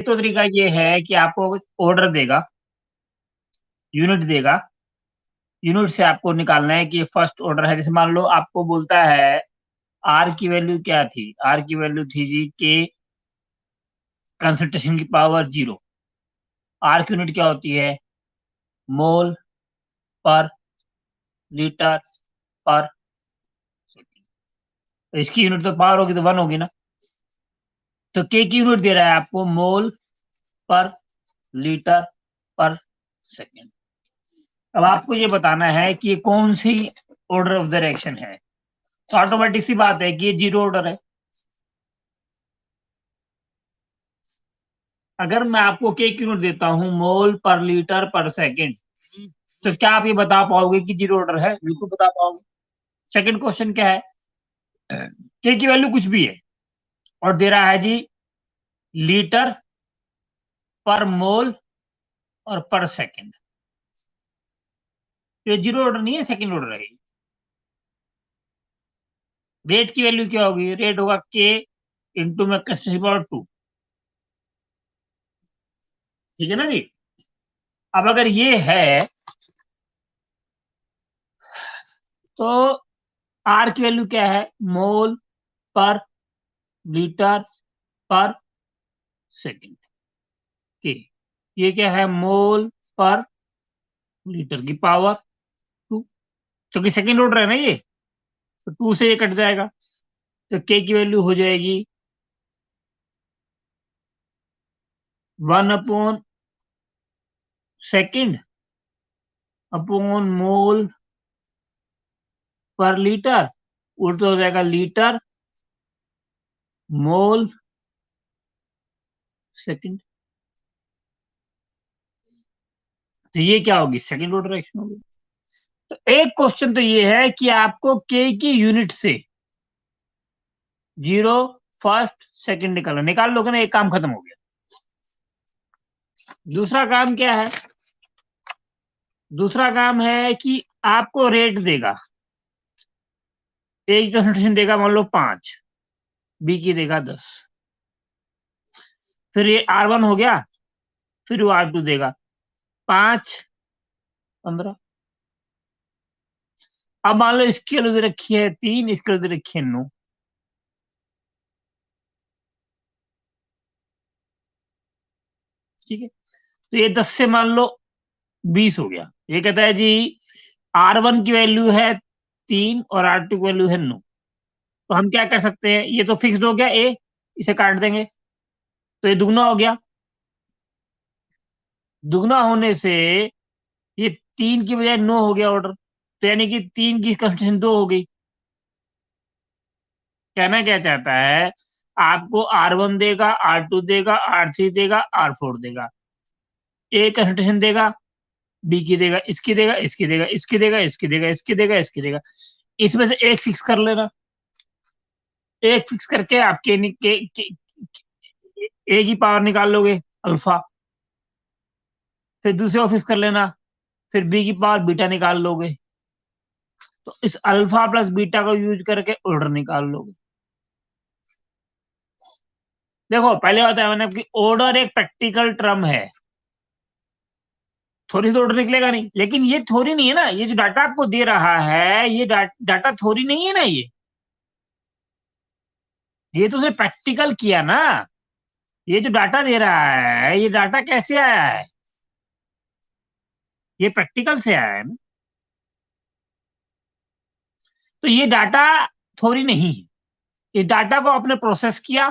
तो तरीका ये है कि आपको ऑर्डर देगा, यूनिट देगा, यूनिट से आपको निकालना है कि ये फर्स्ट ऑर्डर है। जैसे मान लो आपको बोलता है आर की वैल्यू क्या थी, आर की वैल्यू थी जी के कंसंट्रेशन की पावर 0। आर की यूनिट क्या होती है, मोल पर लीटर पर सेकेंड। तो इसकी यूनिट तो पावर होगी तो 1 होगी ना। तो के की यूनिट दे रहा है आपको मोल पर लीटर पर सेकेंड। अब आपको ये बताना है कि ये कौन सी ऑर्डर ऑफ द रिएक्शन है। तो ऑटोमेटिक सी बात है कि ये 0 ऑर्डर है। अगर मैं आपको के की यूनिट देता हूं मोल पर लीटर पर सेकेंड, तो क्या आप ये बता पाओगे कि 0 ऑर्डर है? बिल्कुल बता पाओगे। सेकंड क्वेश्चन क्या है, के की वैल्यू कुछ भी है और दे रहा है जी लीटर पर मोल और पर सेकेंड। तो ये 0 ऑर्डर नहीं है, सेकंड ऑर्डर है। रेट की वैल्यू क्या होगी, रेट होगा के इंटू में कंसंट्रेशन पावर 2। ठीक है ना जी। अब अगर ये है तो आर की वैल्यू क्या है, मोल पर लीटर पर सेकेंड के। ये क्या है, मोल पर लीटर की पावर 2, क्योंकि सेकेंड ऑर्डर है ना ये, तो 2 से ये कट जाएगा। तो के की वैल्यू हो जाएगी 1/सेकेंड अपॉन मोल पर लीटर, उल्टा हो जाएगा लीटर मोल सेकेंड। तो ये क्या होगी, सेकेंड ऑर्डर रिएक्शन होगी। तो एक क्वेश्चन तो ये है कि आपको के की यूनिट से 0 फर्स्ट सेकंड निकालना, निकाल लोगे ना, एक काम खत्म हो गया। दूसरा काम क्या है, दूसरा काम है कि आपको रेट देगा, ए की कंसंट्रेशन देगा मान लो 5, बी की देगा 10, फिर ये R1 हो गया, फिर वो R2 देगा 5 15। अब मान लो इसकी वैल्यू दे रखी है 3, इसकी वैल्यू दे रखी है 9। ठीक है, तो ये 10 से मान लो 20 हो गया। ये कहता है जी R1 की वैल्यू है 3 और R2 की वैल्यू है 9। तो हम क्या कर सकते हैं, ये तो फिक्स्ड हो गया ए, इसे काट देंगे तो ये दुगना हो गया। दुगना होने से ये 3 की बजाय 9 हो गया ऑर्डर, तो यानी कि 3 की कंसंट्रेशन 2 हो गई। कहना क्या चाहता है, आपको R1 देगा, R2 देगा, R3 देगा, R4 देगा, ए कंसंट्रेशन देगा, बी की देगा, इसकी देगा, इसकी देगा, इसकी देगा, इसकी देगा, इसकी देगा, इसकी देगा। इसमें से एक फिक्स कर लेना, एक फिक्स करके आप ए की पावर निकाल लोगे अल्फा, फिर दूसरे को फिक्स कर लेना, फिर बी की पावर बीटा निकाल लोगे। तो इस अल्फा प्लस बीटा को यूज करके ऑर्डर निकाल लोगे। देखो पहले बताया मैंने कि ऑर्डर एक प्रैक्टिकल टर्म है, थोड़ी से ऑर्डर निकलेगा नहीं। लेकिन ये थोड़ी नहीं है ना, ये जो डाटा आपको दे रहा है ये डाटा थोड़ी नहीं है ना, ये तो उसने प्रैक्टिकल किया ना। ये जो डाटा दे रहा है ये डाटा कैसे आया है, ये प्रैक्टिकल से आया है ना। तो ये डाटा थोड़ी नहीं है, इस डाटा को आपने प्रोसेस किया,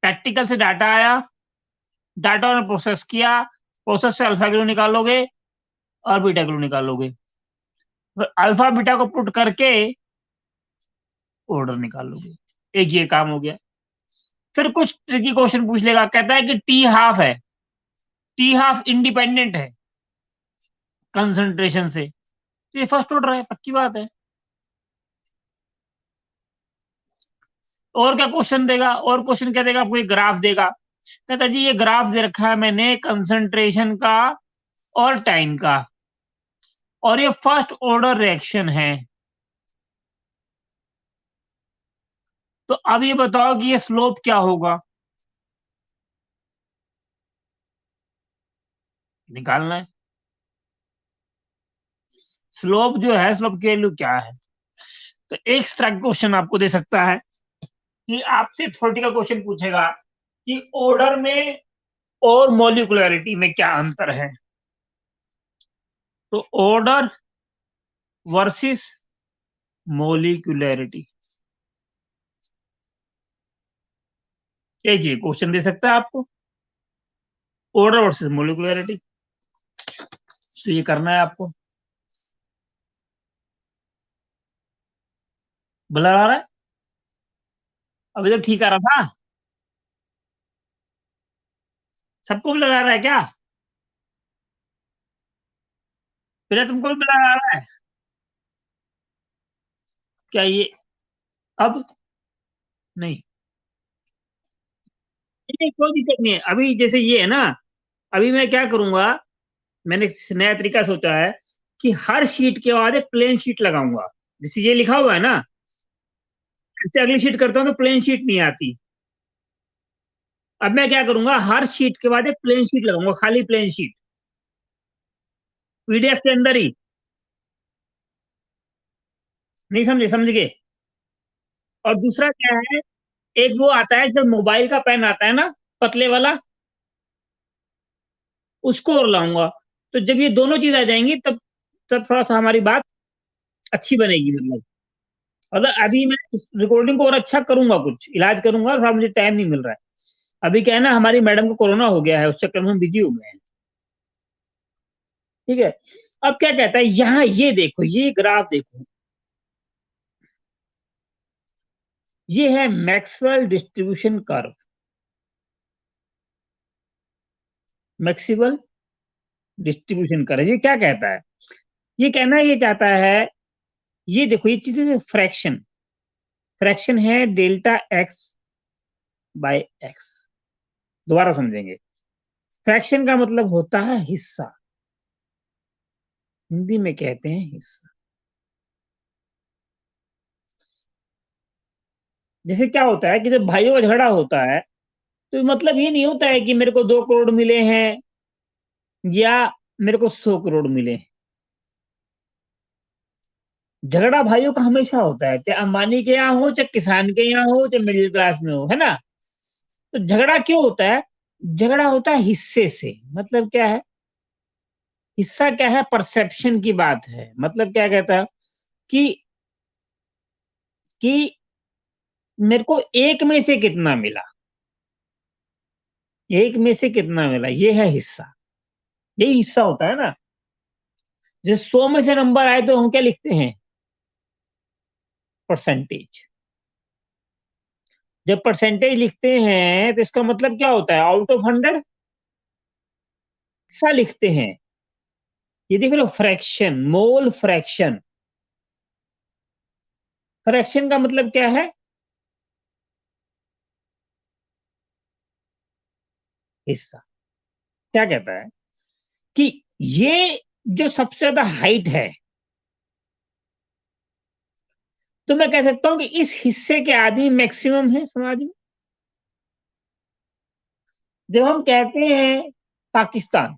प्रैक्टिकल से डाटा आया, डाटा ने प्रोसेस किया, प्रोसेस से अल्फा की निकालोगे और बीटा की निकालोगे, फिर अल्फा बीटा को पुट करके ऑर्डर निकालोगे। एक ये काम हो गया। फिर कुछ ट्रिकी क्वेश्चन पूछ लेगा, कहता है कि टी हाफ है, टी हाफ इंडिपेंडेंट है कंसंट्रेशन से, तो ये फर्स्ट ऑर्डर है, पक्की बात है। और क्या क्वेश्चन देगा, और क्वेश्चन क्या देगा, आपको एक ग्राफ देगा, कहता जी ये ग्राफ दे रखा है मैंने कंसंट्रेशन का और टाइम का, और ये फर्स्ट ऑर्डर रिएक्शन है। तो अब ये बताओ कि ये स्लोप क्या होगा। निकालना है। स्लोप जो है, स्लोप की वैल्यू क्या है? तो एक तरह का क्वेश्चन आपको दे सकता है कि आपसे थ्योरेटिकल क्वेश्चन पूछेगा कि ऑर्डर में और मॉलिक्यूलरिटी में क्या अंतर है। तो ऑर्डर वर्सेस मॉलिक्यूलरिटी, एक ये क्वेश्चन दे सकता है आपको, ऑर्डर वर्सेस मॉलिक्यूलरिटी। तो ये करना है आपको। ब्लर आ रहा है? अभी तो ठीक आ रहा था। सबको ब्लर आ रहा है क्या? पहले तुमको भी ब्लर आ रहा है क्या ये? अब नहीं, नहीं कोई दिक्कत नहीं है। अभी जैसे ये है ना, अभी मैं क्या करूंगा, मैंने एक नया तरीका सोचा है कि हर शीट के बाद एक प्लेन शीट लगाऊंगा। जैसे ये लिखा हुआ है ना, इससे अगली शीट करता हूँ तो प्लेन शीट नहीं आती। अब मैं क्या करूंगा, हर शीट के बाद एक प्लेन शीट लगाऊंगा, खाली प्लेन शीट, पीडीएफ के अंदर ही। नहीं समझे? समझ गए? और दूसरा क्या है, एक वो आता है जब मोबाइल का पेन आता है ना, पतले वाला, उसको और लाऊंगा। तो जब ये दोनों चीज आ जाएंगी तब तब थोड़ा सा हमारी बात अच्छी बनेगी। मतलब अभी मैं इस रिकॉर्डिंग को और अच्छा करूंगा, कुछ इलाज करूंगा, थोड़ा मुझे टाइम नहीं मिल रहा है। अभी क्या है ना, हमारी मैडम को कोरोना हो गया है, उस चक्कर में हम बिजी हो गए हैं। ठीक है। अब क्या कहता है यहाँ, ये देखो, ये ग्राफ देखो, ये है Maxwell distribution curve. Maxwell distribution curve ये क्या कहता है? ये कहना ये चाहता है, ये देखो, ये चीज फ्रैक्शन, फ्रैक्शन है डेल्टा एक्स बाय एक्स। दोबारा समझेंगे। फ्रैक्शन का मतलब होता है हिस्सा, हिंदी में कहते हैं हिस्सा। जैसे क्या होता है कि जब भाइयों का झगड़ा होता है, तो मतलब ये नहीं होता है कि मेरे को 2 करोड़ मिले हैं या मेरे को 100 करोड़ मिले हैं। झगड़ा भाइयों का हमेशा होता है, चाहे अंबानी के यहाँ हो, चाहे किसान के यहाँ हो, चाहे मिडिल क्लास में हो, है ना? तो झगड़ा क्यों होता है? झगड़ा होता है हिस्से से। मतलब क्या है? हिस्सा क्या है? परसेप्शन की बात है। मतलब क्या कहता है कि कि मेरे को एक में से कितना मिला, एक में से कितना मिला, ये है हिस्सा। यही हिस्सा होता है ना। जैसे 100 में से नंबर आए तो हम क्या लिखते हैं? परसेंटेज। जब परसेंटेज लिखते हैं तो इसका मतलब क्या होता है? आउट ऑफ 100 हिस्सा लिखते हैं। ये देख रहे हो, फ्रैक्शन, मोल फ्रैक्शन। फ्रैक्शन का मतलब क्या है? हिस्सा। क्या कहता है कि ये जो सबसे ज्यादा हाइट है, तो मैं कह सकता हूं कि इस हिस्से के आदमी मैक्सिमम है समाज में। जब हम कहते हैं पाकिस्तान,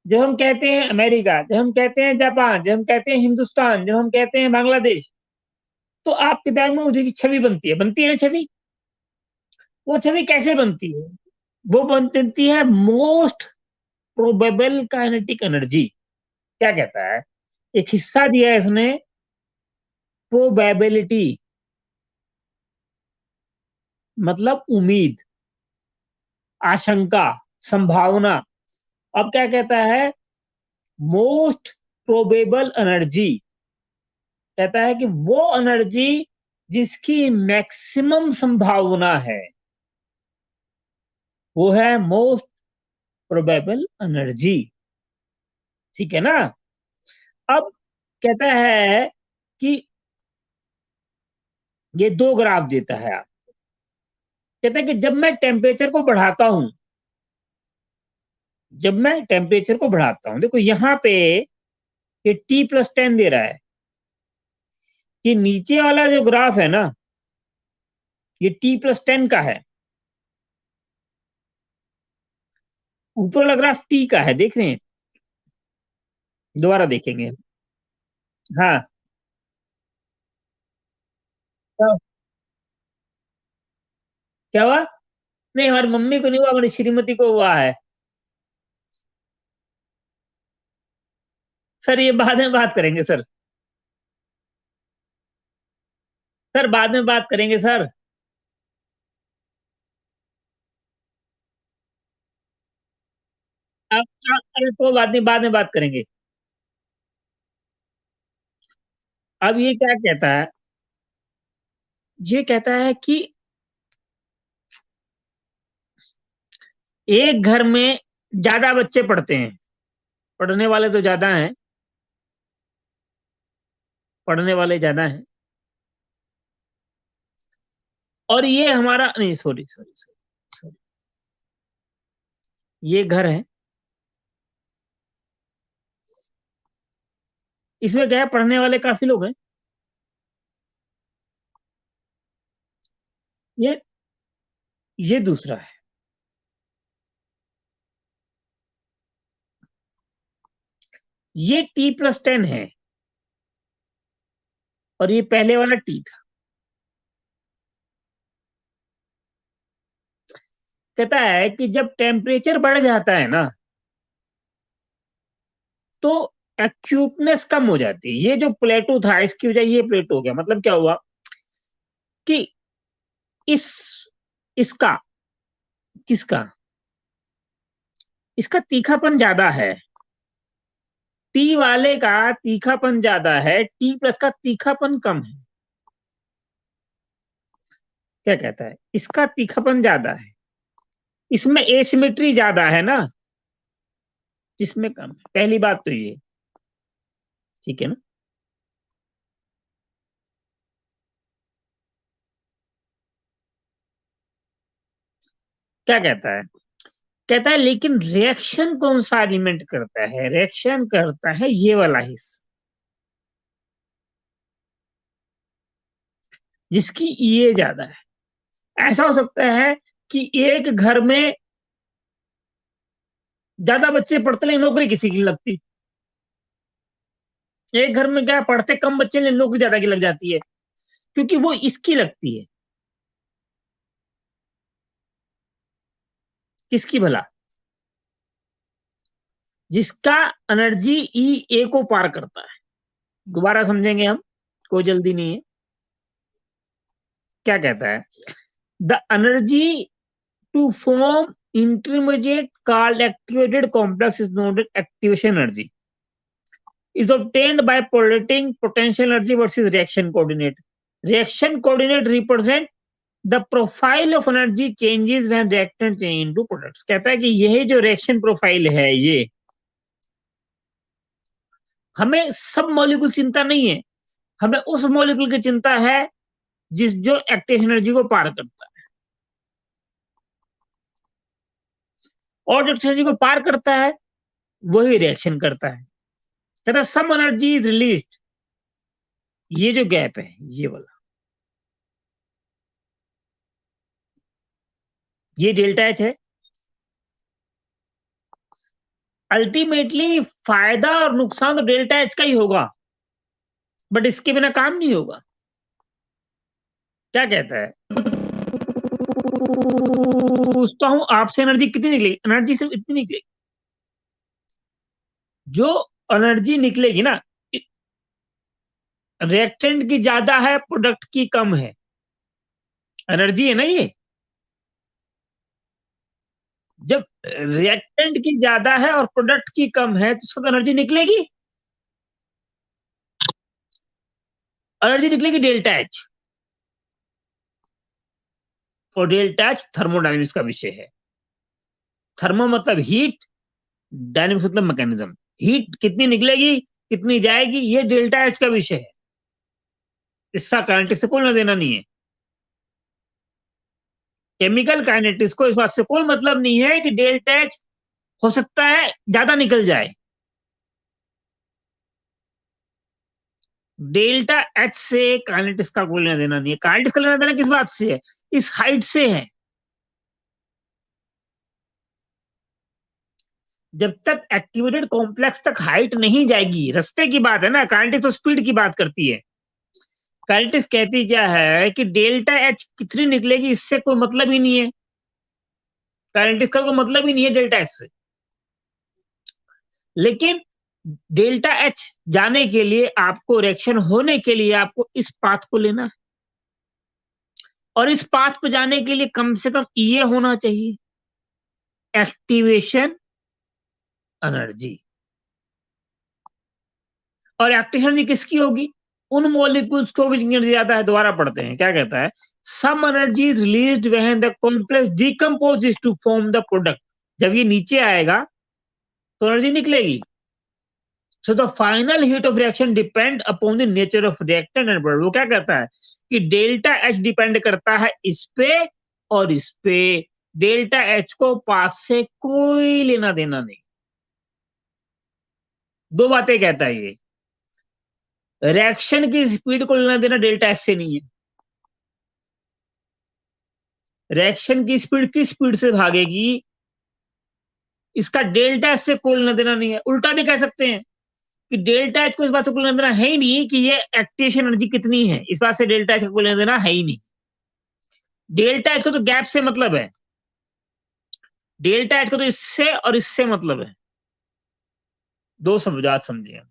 जब हम कहते हैं अमेरिका, जब हम कहते हैं जापान, जब हम कहते हैं हिंदुस्तान, जब हम कहते हैं बांग्लादेश, तो आपके दिमाग में मुझे छवि बनती है ना छवि। वो छवि कैसे बनती है? वो बनती है मोस्ट प्रोबेबल काइनेटिक एनर्जी। क्या कहता है? एक हिस्सा दिया है इसने, प्रोबेबिलिटी, मतलब उम्मीद, आशंका, संभावना। अब क्या कहता है? मोस्ट प्रोबेबल एनर्जी, कहता है कि वो एनर्जी जिसकी मैक्सिमम संभावना है, वो है मोस्ट प्रोबेबल एनर्जी। ठीक है ना? अब कहता है कि ये 2 ग्राफ देता है आप। कहता है कि जब मैं टेम्परेचर को बढ़ाता हूं, जब मैं टेम्परेचर को बढ़ाता हूं, देखो यहां पे ये T+10 दे रहा है। ये नीचे वाला जो ग्राफ है ना, ये T+10 का है। ऊपर वाला ग्राफ टी का है, देख रहे हैं? दोबारा देखेंगे। हाँ। क्या? क्या हुआ? नहीं, हमारी मम्मी को नहीं हुआ, हमारी श्रीमती को हुआ है। सर ये बाद में बात करेंगे सर। सर बाद में बात करेंगे सर। अरे तो बात नहीं, बाद में बात करेंगे। अब ये क्या कहता है? ये कहता है कि एक घर में ज्यादा बच्चे पढ़ते हैं, पढ़ने वाले तो ज्यादा हैं, पढ़ने वाले ज्यादा हैं। और ये हमारा नहीं, सॉरी सॉरी सॉरी सॉरी, ये घर है। इसमें क्या है, पढ़ने वाले काफी लोग हैं। ये दूसरा है। ये T+10 है, और ये पहले वाला टी था। कहता है कि जब टेम्परेचर बढ़ जाता है ना, तो एक्यूटनेस कम हो जाती है। ये जो प्लेटो था, इसकी वजह ये प्लेटो हो गया। मतलब क्या हुआ कि इस इसका किसका इसका तीखापन ज्यादा है। टी वाले का तीखापन ज्यादा है, T+ का तीखापन कम है। क्या कहता है? इसका तीखापन ज्यादा है, इसमें एसिमेट्री ज्यादा है ना, जिसमें कम है। पहली बात तो ये, ठीक है ना? क्या कहता है? कहता है लेकिन रिएक्शन कौन सा एलिमेंट करता है? रिएक्शन करता है ये वाला हिस्सा, जिसकी ये ज्यादा है। ऐसा हो सकता है कि एक घर में ज्यादा बच्चे पढ़ते लेकिन नौकरी किसी की नहीं लगती। एक घर में क्या पढ़ते कम बच्चे लेकिन नौकरी ज्यादा की लग जाती है, क्योंकि वो इसकी लगती है। किसकी भला? जिसका एनर्जी E को पार करता है। दोबारा समझेंगे हम, कोई जल्दी नहीं है। क्या कहता है? The energy to form intermediate कार्ड activated complex is known as activation energy, is obtained by plotting potential energy versus reaction coordinate. Reaction coordinate represent the profile of energy changes when reactant change into products. कहता है कि यही जो reaction profile है, ये हमें सब molecule चिंता नहीं है, हमें उस मॉलिक्यूल की चिंता है जिस जो एक्टिव एनर्जी को पार करता है। और जो एनर्जी को पार करता है वही रिएक्शन करता है। कहता है सम एनर्जी इज रिलीज, ये जो गैप है ये वाला, ये डेल्टा एच है। अल्टीमेटली फायदा और नुकसान तो डेल्टा एच का ही होगा, बट इसके बिना काम नहीं होगा। क्या कहता है? पूछता हूं आपसे, एनर्जी कितनी निकलेगी? एनर्जी सिर्फ इतनी निकलेगी। जो एनर्जी निकलेगी ना, रिएक्टेंट की ज्यादा है, प्रोडक्ट की कम है। एनर्जी है ना ये। जब रिएक्टेंट की ज्यादा है और प्रोडक्ट की कम है, तो उसको तो एनर्जी निकलेगी। एनर्जी निकलेगी डेल्टा एच, और डेल्टा एच थर्मोडायनेमिक्स का विषय है। थर्मो मतलब हीट, डायनेमिक्स मतलब मैकेनिज्म। हीट कितनी निकलेगी, कितनी जाएगी, ये डेल्टा एच का विषय है। इसका काइनेटिक्स से कोई लेना देना नहीं है। केमिकल काइनेटिक्स को इस बात से कोई मतलब नहीं है कि डेल्टा एच हो सकता है ज्यादा निकल जाए। डेल्टा एच से काइनेटिक्स का कोई लेना देना नहीं है। काइनेटिक्स का लेना देना किस बात से है? इस हाइट से है। जब तक एक्टिवेटेड कॉम्प्लेक्स तक हाइट नहीं जाएगी, रास्ते की बात है ना, काइनेटिक्स तो स्पीड की बात करती है। काइनेटिक्स कहती क्या है कि डेल्टा एच कितनी निकलेगी इससे कोई मतलब ही नहीं है, काइनेटिक्स का कोई मतलब ही नहीं है डेल्टा एच से। लेकिन डेल्टा एच जाने के लिए आपको, रिएक्शन होने के लिए आपको इस पाथ को लेना है, और इस पाथ पे जाने के लिए कम से कम ये होना चाहिए, एक्टिवेशन एनर्जी। और एक्टिवेशन एनर्जी किसकी होगी? उन मॉलिक्यूल्स को भी एनर्जी ज्यादा है। दोबारा पढ़ते हैं, क्या कहता है, some energy is released when the complex decomposes to form the product. जब ये नीचे आएगा तो एनर्जी निकलेगी। So the final heat of reaction depend upon the nature of reactant and product। वो क्या कहता है कि डेल्टा एच डिपेंड करता है इस पे और इस पे, डेल्टा एच को पास से कोई लेना देना नहीं। दो बातें कहता है ये, रिएक्शन की स्पीड को लेना देना डेल्टा एच से नहीं है, रिएक्शन की स्पीड किस स्पीड से भागेगी इसका डेल्टा एच से कोई लेना देना नहीं है। उल्टा भी कह सकते हैं कि डेल्टा एच को इस बात से कोई लेना देना है ही नहीं कि ये एक्टिवेशन एनर्जी कितनी है, इस बात से डेल्टा एच को कोई लेना देना है ही नहीं। डेल्टा एच को तो गैप से मतलब है, डेल्टा एच को तो इससे और इससे मतलब है। दो समझात समझिए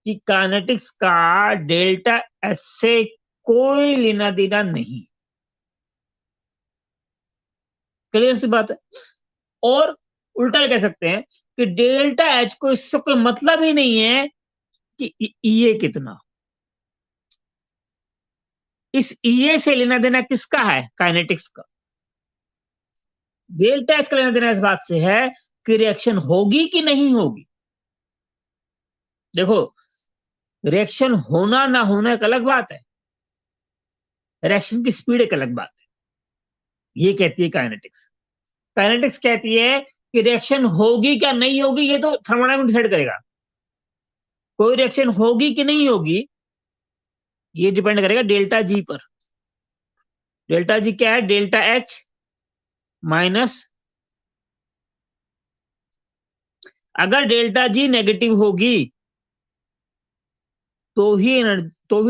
कि काइनेटिक्स का डेल्टा एच से कोई लेना देना नहीं, क्लियर सी बात है। और उल्टा कह सकते हैं कि डेल्टा एच को इससे कोई मतलब ही नहीं है कि ये कितना, इस ये से लेना देना किसका है, काइनेटिक्स का। डेल्टा एच का लेना देना इस बात से है कि रिएक्शन होगी कि नहीं होगी। देखो, रिएक्शन होना ना होना एक अलग बात है, रिएक्शन की स्पीड एक अलग बात है। ये कहती है काइनेटिक्स। काइनेटिक्स कहती है कि रिएक्शन होगी क्या नहीं होगी ये तो थर्मोडायनामिक्स डिसाइड करेगा। कोई रिएक्शन होगी कि नहीं होगी ये डिपेंड करेगा डेल्टा जी पर। डेल्टा जी क्या है, डेल्टा एच माइनस, अगर डेल्टा जी नेगेटिव होगी तो ही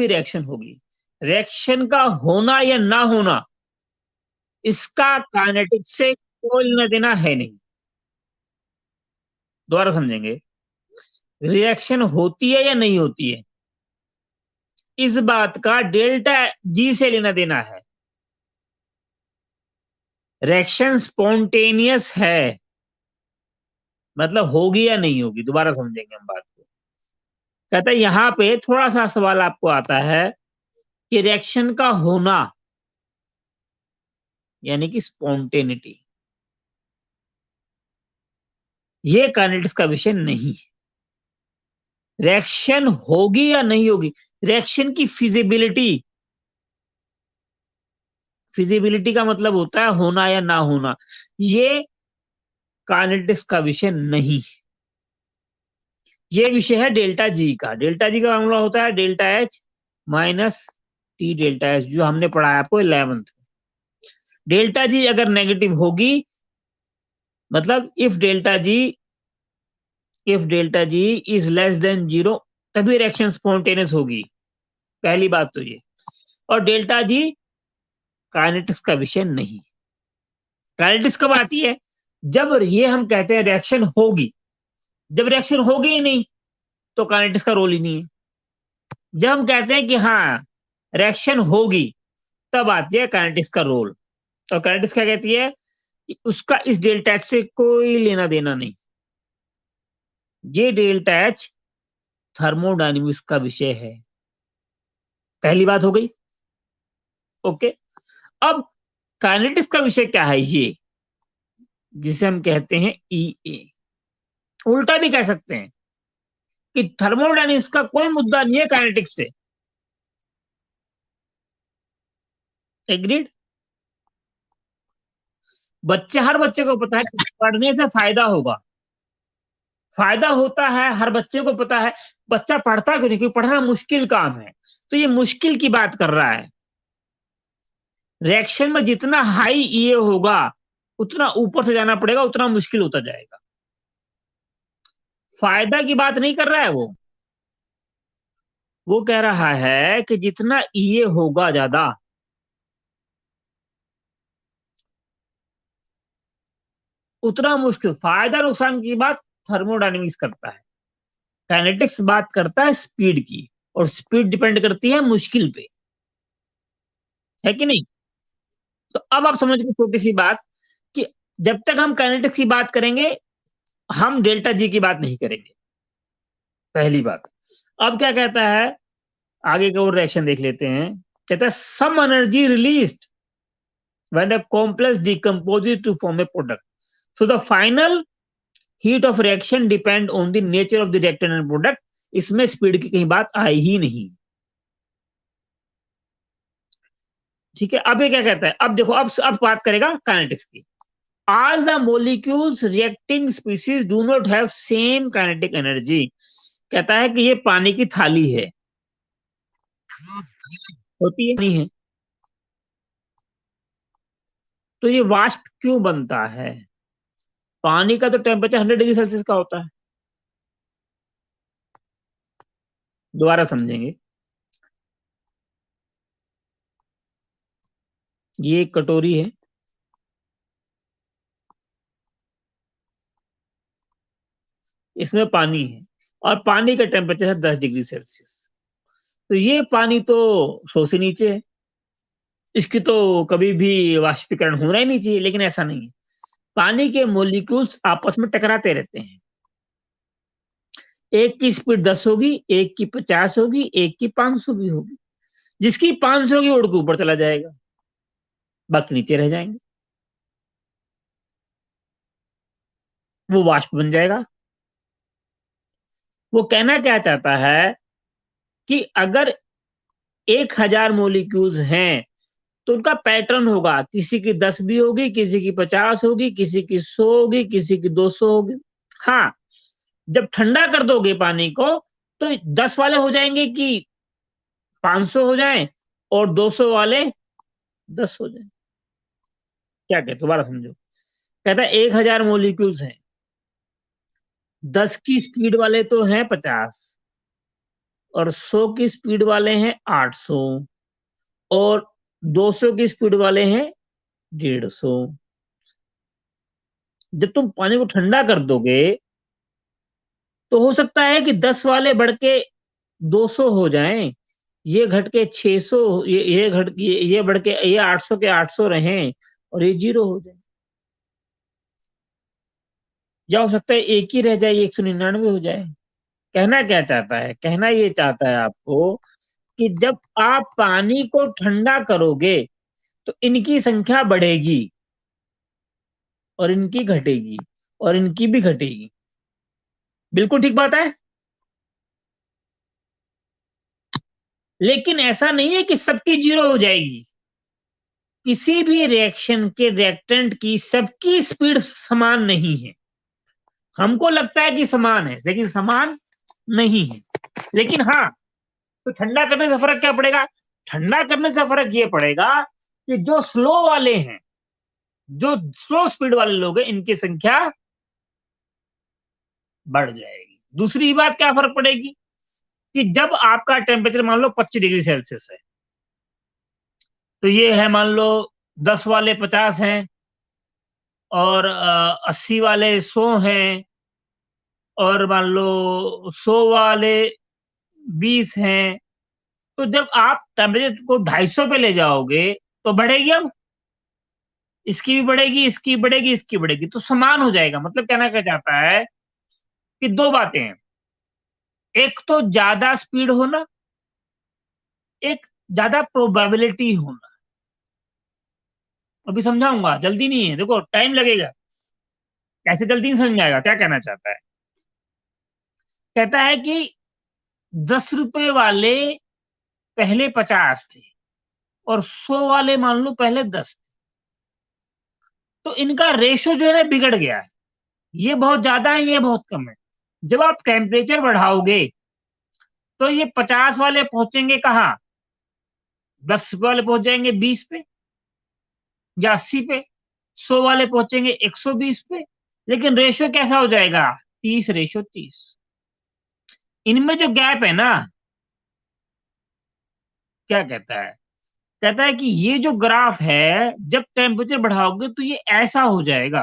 रिएक्शन होगी। रिएक्शन का होना या ना होना इसका काइनेटिक्स से कोई लेना देना है नहीं। दोबारा समझेंगे, रिएक्शन होती है या नहीं होती है इस बात का डेल्टा जी से लेना देना है। रिएक्शन स्पॉन्टेनियस है मतलब होगी या नहीं होगी। दोबारा समझेंगे हम बात को। कहता है यहां पे थोड़ा सा सवाल आपको आता है कि रिएक्शन का होना यानी कि स्पॉन्टेनिटी, ये काइनेटिक्स का विषय नहीं। रिएक्शन होगी या नहीं होगी, रिएक्शन की फिजिबिलिटी, फिजिबिलिटी का मतलब होता है होना या ना होना, ये काइनेटिक्स का विषय नहीं। ये विषय है डेल्टा जी का। डेल्टा जी का फॉर्मूला होता है delta H minus T delta H, जो हमने पढ़ा है आपको 11th। डेल्टा जी अगर नेगेटिव होगी मतलब if delta G is less than zero तभी रिएक्शन स्पॉन्टेनियस होगी, पहली बात तो ये। और डेल्टा जी काइनेटिक्स का विषय नहीं। काइनेटिक्स कब आती है, जब ये हम कहते हैं रिएक्शन होगी। जब रिएक्शन होगी ही नहीं तो काइनेटिक्स का रोल ही नहीं है। जब हम कहते हैं कि हाँ रिएक्शन होगी तब आती है काइनेटिक्स का रोल। और काइनेटिक्स क्या कहती है कि उसका इस डेल्टा एच से कोई लेना देना नहीं। ये डेल्टा एच थर्मोडायनेमिक्स का विषय है, पहली बात हो गई। ओके, अब काइनेटिक्स का विषय क्या है, ये जिसे हम कहते हैं ई ए। उल्टा भी कह सकते हैं कि थर्मोडायनेमिक्स का कोई मुद्दा नहीं है काइनेटिक्स से। एग्रीड। हर बच्चे को पता है कि पढ़ने से फायदा होगा, फायदा होता है, हर बच्चे को पता है। बच्चा पढ़ता क्यों नहीं, क्योंकि पढ़ना मुश्किल काम है। तो ये मुश्किल की बात कर रहा है। रिएक्शन में जितना हाई ये होगा उतना ऊपर से जाना पड़ेगा, उतना मुश्किल होता जाएगा। फायदा की बात नहीं कर रहा है वो कह रहा है कि जितना ये होगा ज्यादा, उतना मुश्किल। फायदा नुकसान की बात थर्मोडायनेमिक्स करता है, काइनेटिक्स बात करता है स्पीड की, और स्पीड डिपेंड करती है मुश्किल पे, है कि नहीं? तो अब आप समझ गए छोटी सी बात, कि जब तक हम काइनेटिक्स की बात करेंगे, हम डेल्टा जी की बात नहीं करेंगे, पहली बात। अब क्या कहता है, आगे का और रिएक्शन देख लेते हैं। कहता है some energy released when the complex decomposes to form a product, so the final heat of reaction depend on the nature of the reactant and product। इसमें स्पीड की कहीं बात आई ही नहीं। ठीक है, अब ये क्या कहता है, अब देखो, अब बात करेगा काइनेटिक्स की। all the molecules reacting species do not have same kinetic energy। कहता है कि ये पानी की थाली है, होती है नहीं है, तो ये वाष्प क्यों बनता है? पानी का तो टेम्परेचर 100 डिग्री सेल्सियस का होता है। दोबारा समझेंगे। ये एक कटोरी है, इसमें पानी है, और पानी का टेम्परेचर है 10 डिग्री सेल्सियस। तो ये पानी तो 100 से नीचे है, इसकी तो कभी भी वाष्पीकरण होना ही नहीं चाहिए, लेकिन ऐसा नहीं है। पानी के मोलिक्यूल्स आपस में टकराते रहते हैं, एक की स्पीड 10 होगी, एक की 50 होगी, एक की 500 भी होगी। जिसकी 500 की उड़ के ऊपर चला जाएगा, बाकी नीचे रह जाएंगे, वो वाष्प बन जाएगा। वो कहना क्या चाहता है कि अगर 1000 मोलिक्यूल्स हैं, तो उनका पैटर्न होगा, किसी की 10 भी होगी, किसी की 50 होगी, किसी की 100 होगी, किसी की 200 होगी। हाँ, जब ठंडा कर दोगे पानी को, तो 10 वाले हो जाएंगे कि 500 हो जाएं, और 200 वाले 10 हो जाएं। क्या कहते, दोबारा समझो। कहता है 1000 मोलिक्यूल्स हैं, 10 की स्पीड वाले तो हैं 50, और 100 की स्पीड वाले हैं 800, और 200 की स्पीड वाले हैं 150। जब तुम पानी को ठंडा कर दोगे, तो हो सकता है कि 10 वाले बढ़ के 200 हो जाएं, ये घट के 600, ये घट ये बढ़ के ये 800 के 800 रहें, और ये 0 हो जाए। या हो सकता है एक ही रह जाए, 199 हो जाए। कहना क्या चाहता है, कहना ये चाहता है आपको कि जब आप पानी को ठंडा करोगे, तो इनकी संख्या बढ़ेगी, और इनकी घटेगी, और इनकी भी घटेगी। बिल्कुल ठीक बात है। लेकिन ऐसा नहीं है कि सबकी 0 हो जाएगी। किसी भी रिएक्शन के रिएक्टेंट की सबकी स्पीड समान नहीं है। हमको लगता है कि समान है, लेकिन समान नहीं है। लेकिन हाँ, तो ठंडा करने से फर्क क्या पड़ेगा? ठंडा करने से फर्क ये पड़ेगा कि जो स्लो वाले हैं, जो स्लो स्पीड वाले लोग हैं, इनकी संख्या बढ़ जाएगी। दूसरी बात क्या फर्क पड़ेगी, कि जब आपका टेम्परेचर मान लो 25 डिग्री सेल्सियस है, तो ये है मान लो 10 वाले 50 हैं, और 80 वाले 100 हैं, और मान लो 100 वाले 20 हैं। तो जब आप टेम्परेचर को 250 पे ले जाओगे, तो बढ़ेगी, अब इसकी भी बढ़ेगी, इसकी बढ़ेगी, इसकी बढ़ेगी, तो समान हो जाएगा। मतलब कहना क्या चाहता है कि दो बातें हैं, एक तो ज्यादा स्पीड होना, एक ज्यादा प्रोबेबिलिटी होना। अभी समझाऊंगा, जल्दी नहीं है, देखो टाइम लगेगा। कैसे जल्दी नहीं समझ में आएगा, क्या कहना चाहता है? कहता है कि 10 रुपए वाले पहले 50 थे, और 100 वाले मान लो पहले 10 थे, तो इनका रेशो जो है ना बिगड़ गया है। ये बहुत ज्यादा है, ये बहुत कम है। जब आप टेम्परेचर बढ़ाओगे, तो ये 50 वाले पहुंचेंगे कहाँ? 10 वाले पहुंच जाएंगे 20 पे, या 80 पे। 100 वाले पहुंचेंगे 120 पे। लेकिन रेशियो कैसा हो जाएगा? 30:30। इनमें जो गैप है ना, क्या कहता है, कहता है कि ये जो ग्राफ है, जब टेम्परेचर बढ़ाओगे तो ये ऐसा हो जाएगा।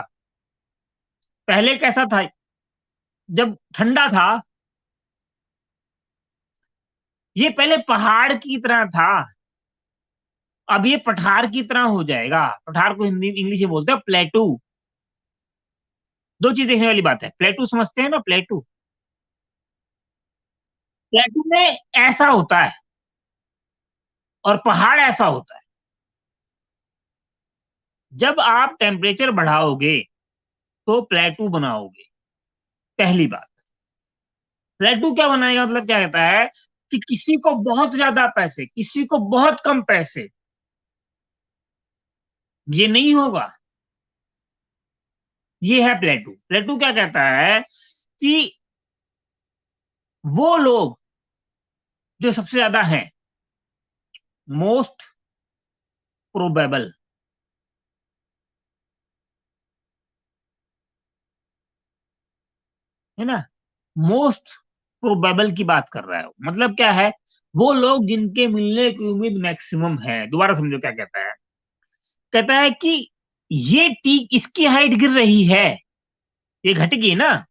पहले कैसा था, जब ठंडा था, ये पहले पहाड़ की तरह था, अब ये पठार की तरह हो जाएगा। पठार को हिंदी इंग्लिश में बोलते हैं प्लेटू। दो चीज देखने वाली बात है, प्लेटू समझते हैं ना, प्लेटू। प्लेटू में ऐसा होता है और पहाड़ ऐसा होता है। जब आप टेम्परेचर बढ़ाओगे तो प्लेटू बनाओगे, पहली बात। प्लेटू क्या बनाएगा, मतलब क्या कहता है कि किसी को बहुत ज्यादा पैसे, किसी को बहुत कम पैसे, ये नहीं होगा। ये है प्लेटू। प्लेटू क्या कहता है कि वो लोग जो सबसे ज्यादा हैं, मोस्ट प्रोबेबल, है ना, मोस्ट प्रोबेबल की बात कर रहा है। मतलब क्या है, वो लोग जिनके मिलने की उम्मीद मैक्सिमम है। दोबारा समझो क्या कहता है, कहता है कि ये टी इसकी हाइट गिर रही है, ये घटेगी ना।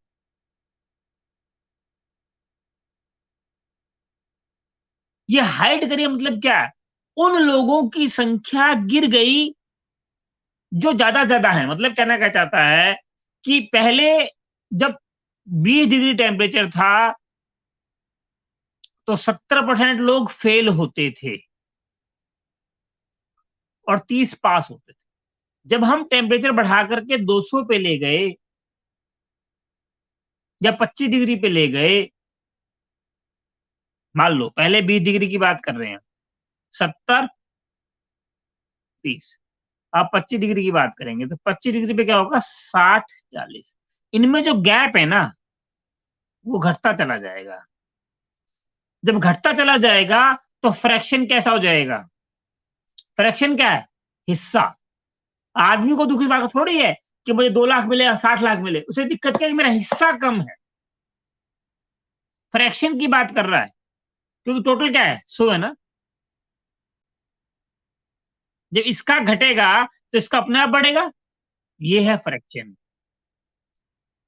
ये हाइट करिए मतलब क्या है, उन लोगों की संख्या गिर गई जो ज्यादा ज्यादा है। मतलब कहना क्या चाहता है कि पहले जब 20 डिग्री टेम्परेचर था तो 70% लोग फेल होते थे और 30 पास होते थे। जब हम टेम्परेचर बढ़ा करके 200 पे ले गए या 25 डिग्री पे ले गए, मान लो पहले 20 डिग्री की बात कर रहे हैं, 70, 30, आप 25 डिग्री की बात करेंगे तो 25 डिग्री पे क्या होगा, 60, 40। इनमें जो गैप है ना, वो घटता चला जाएगा। जब घटता चला जाएगा तो फ्रैक्शन कैसा हो जाएगा, फ्रैक्शन क्या है, हिस्सा। आदमी को दुखी बात थोड़ी है कि मुझे 2 लाख मिले या 60 लाख मिले, उसे दिक्कत क्या है कि मेरा हिस्सा कम है। फ्रैक्शन की बात कर रहा है, क्योंकि टोटल क्या है, 100 है ना। जब इसका घटेगा तो इसका अपने आप बढ़ेगा। ये है फ्रैक्शन।